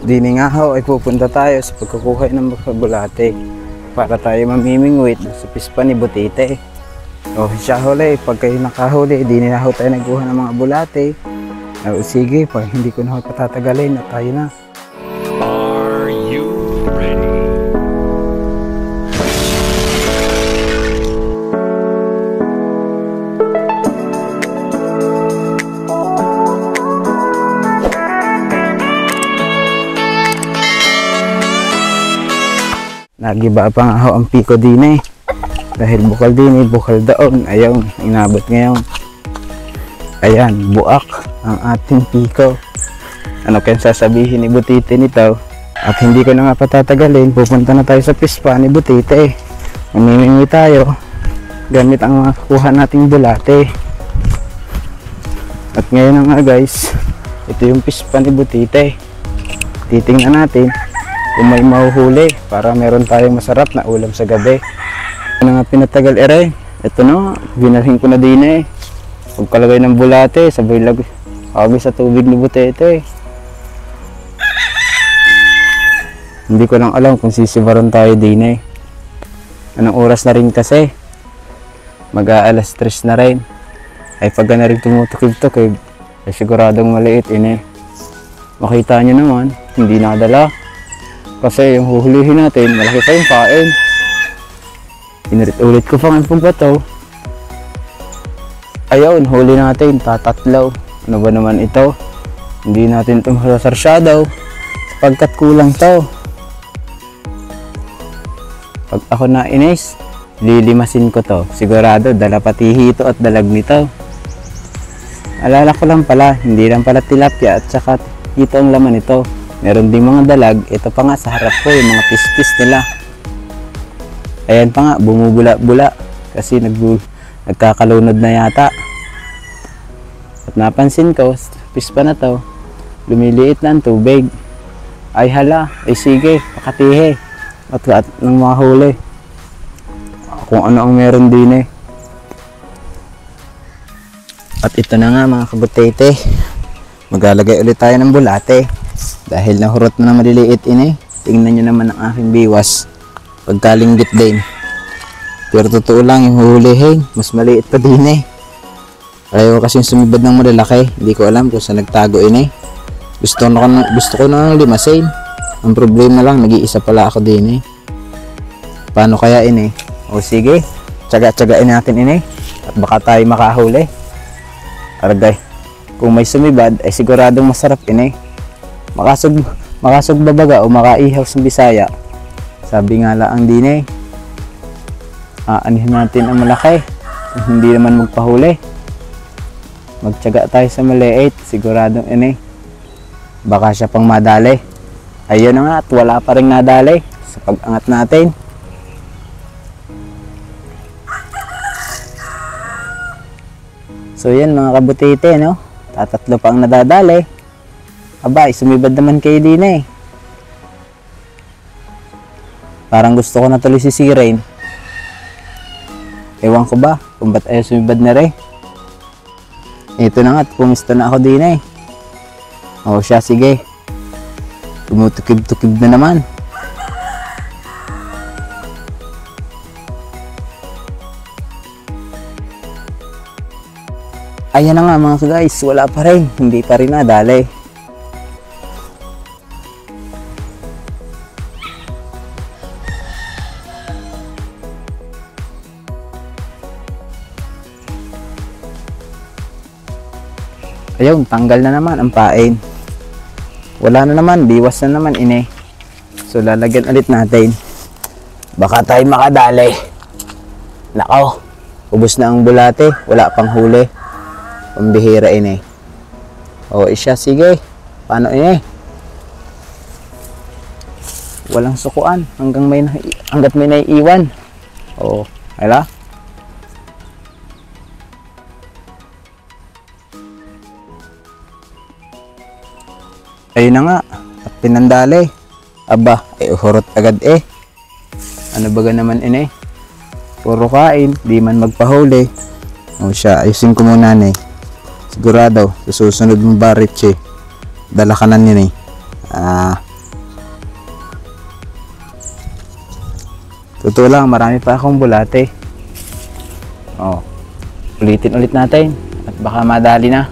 Dini nga ho ay pupunta tayo sa pagkukuha ng mga bulate para tayo mamimingwit sa pispa ni Butite. O siya huli, pag kayo nakahuli, dini na ho tayo nagkuha ng mga bulate. O sige, pag hindi ko na ho patatagalin at tayo na. Are you ready? Nagiba pa nga ho ang piko din eh. Dahil bukal din eh, bukal daon. Ayaw, inabot ngayon. Ayan, buak ang ating piko. Ano kayang sasabihin ni Butite nito? At hindi ko na nga patatagalin, pupunta na tayo sa pispa ni Butite. Mamimingwi tayo gamit ang mga kuha nating bulate. At ngayon na nga guys, ito yung pispa ni Butite. Titingnan natin kung may mahuhuli para meron tayong masarap na ulam sa gabi. Ano nga pinatagal ere? Ito no, binarhin ko na din eh. Pagkalagay ng bulate, sabay lagay sa tubig ni Butite. Hindi ko lang alam kung sisibaron tayo din eh. Anong oras na rin kasi? Mag-aalas 3 na rin. Ay pag na rin tumutukib-tukib, ay siguradong maliit ini. Makita nyo naman, hindi nadala. Kasi yung huhulihin natin, malaki pa yung pain. Inulit-ulit ko pa nga yung bato. Ayun, huli natin, tatatlaw. Ano ba naman ito? Hindi natin ito masarsyadaw. Pagkat kulang to. Pag ako na inis, lilimasin ko to. Sigurado, dala pati hito at dalag nito. Alala ko lang pala, hindi lang pala tilapia at saka hito ang laman nito. Meron ding mga dalag. Ito pa nga sa harap ko, yung mga pispis nila. Ayan pa nga, bumubula-bula. Kasi nagkakalunod na yata. At napansin ko, pispa na to, lumiliit na ang tubig. Ay hala, ay sige, pakatihe. At ng mga huli. Kung ano ang meron din eh. At ito na nga mga kabutete. Maglalagay ulit tayo ng bulate. Dahil nahurot na maliliit ini, tingnan nyo naman ang aking biwas. Pagkalinggit din. Pero totoo lang yung huhulihin, mas maliit pa din eh. Ayaw kasing sumibad ng malalaki. Hindi ko alam kung saan nagtago ini. Gusto ko na limasin. Ang problema lang, nag-iisa pala ako din eh. Paano kaya ini? O sige, tsaga-tsagain natin ini. At baka tayo makahuli. Aragay, kung may sumibad, ay siguradong masarap ini. Makasog babaga o makaihaw sa Bisaya. Sabi nga lang din eh, aanihin natin ang malaki. Hindi naman magpahuli. Magtyaga tayo sa maliit. Siguradong ini. Baka siya pang madali. Ayun na nga at wala pa rin nadali sa pag-angat natin. So yan mga kabutite no. Tatatlo pa ang nadadali. Abay, sumibad naman kayo din eh. Parang gusto ko na tuloy sisirin. Ewan ko ba kung ba't ayaw sumibad na rin. Ito na nga at pumista na ako din eh. O siya, sige. Tumutukib-tukib na naman. Ayan na nga mga guys, wala pa rin. Hindi pa rin nadali. Ayun, tanggal na naman ang pain. Wala na naman, biwas na naman ini. So lalagyan ulit natin. Baka tayo makadali. Nako, ubos na ang bulate, wala pang huli. Pambihira ini. O isya, sige. Paano ini? Walang sukuan hanggat may naiiwan. O, hala. Ayun na nga, at pinandali. Aba, hurot agad eh. Ano baga naman ini? Puro kain, di man magpahuli. O siya, ayusin ko muna eh. Sigurado, sa susunod mong barit dala ka na yun eh. Totoo lang, marami pa akong bulate. Oh, ulitin ulit natin at baka madali na.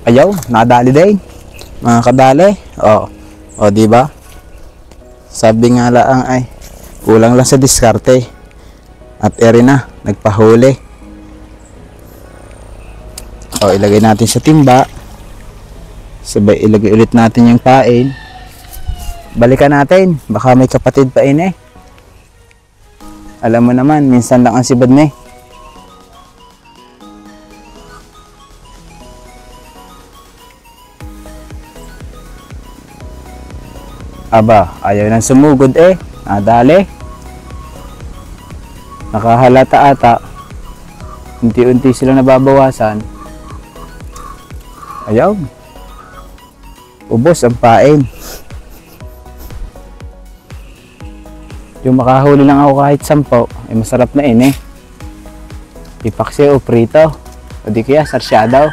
Ayaw, nadali din. Mga kadali. Oh, di ba? Sabi nga lang ay kulang lang sa diskarte. At eri na, nagpahuli. O, ilagay natin sa timba. Sabay ilagay ulit natin yung pain. Balikan natin, baka may kapatid pa eh. Alam mo naman, minsan lang ang sibad na eh. Aba, ayaw nang sumugod eh. Nadali. Nakahalata ata. Unti-unti silang nababawasan. Ayaw. Ubos ang pain. Yung makahuli lang ako kahit 10, ay masarap na eh. Ipaksi o prito. O di kaya sarsyadaw.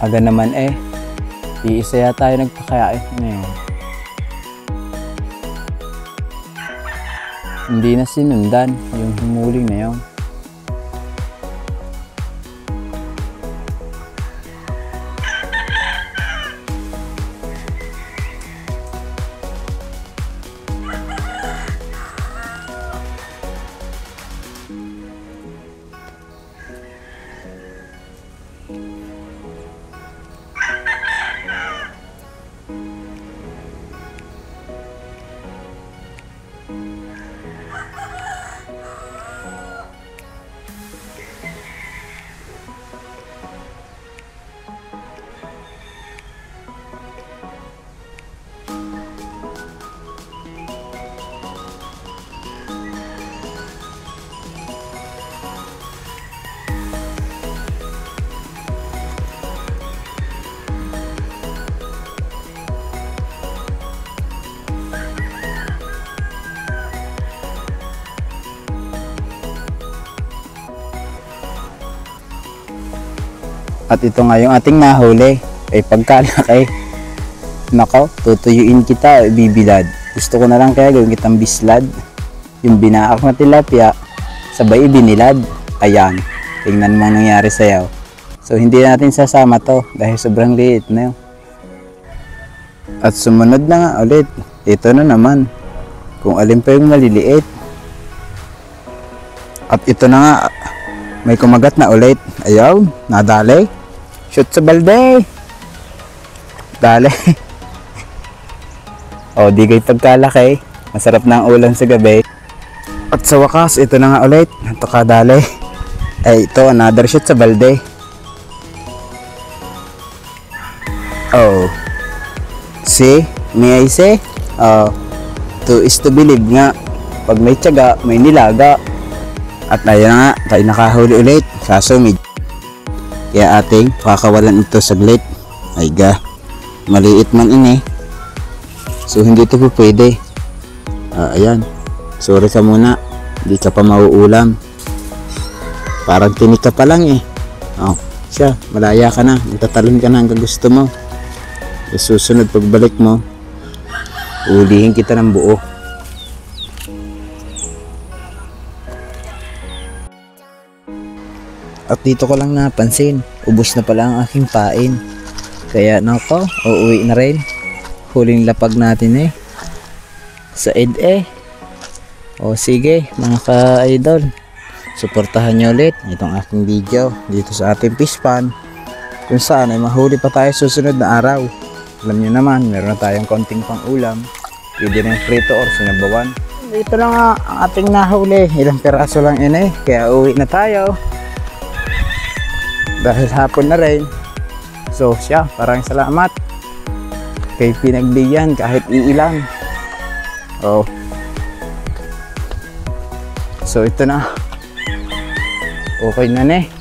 Aga naman eh. Iisa yata tayo nagpakain ngayon. Hindi na sinundan yung humuling na yun. At ito nga yung ating nahuli. Ay pagkalaki. Nako, tutuyuin kita o ibibilad. Gusto ko na lang kaya gawin kitang bislad. Yung binaak na tilapia, sabay ibinilad. Ayan, tingnan mo ang nangyari sa'yo. So hindi natin sasama to dahil sobrang liit na yun. At sumunod na nga ulit. Ito na naman. Kung alin pa yung maliliit. At ito na nga. May kumagat na ulit. Ayaw, nadali. Shoot sa balde. Dali. O, di kayo pagkalaki. Masarap na ang ulam sa gabi. At sa wakas, ito na nga ulit. Ito kadali. Ay, ito, another shoot sa balde. Oh. See? May I say? Oh. To is to believe nga. Pag may tiyaga, may nilaga. At ayun na nga, tayo nakahuli ulit. Kaso kaya ating pakakawalan ito saglit. Ay ga, maliit man ini. So hindi ito po pwede. Ayan, sorry ka muna. Hindi ka pa mauulam. Parang tinik ka pa lang eh. Oh, siya, malaya ka na. Magtatalon ka na hanggang gusto mo. E susunod pagbalik mo, ulihin kita ng buo. At dito ko lang napansin, ubos na pala ang aking pain. Kaya nako, uuwi na rin. Huling lapag natin eh. Sa eh. O sige mga ka-idol, suportahan nyo ulit itong aking video dito sa ating fish pond. kung saan ay mahuli pa tayo susunod na araw. Alam nyo naman, meron na tayong konting pang ulam. Pwede rin prito or sinabawan. Ito na nga ang ating nahuli. Ilang piraso lang yun eh. Kaya uwi na tayo. Dahil hapon na rin. So siya, parang salamat. Kay pinagbigyan kahit iilan. Oh. So ito na. Okay na ne.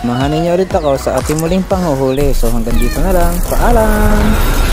Mahanin niyo ulit ako sa ating muling panghuhuli. So hanggang dito na lang. Paalam!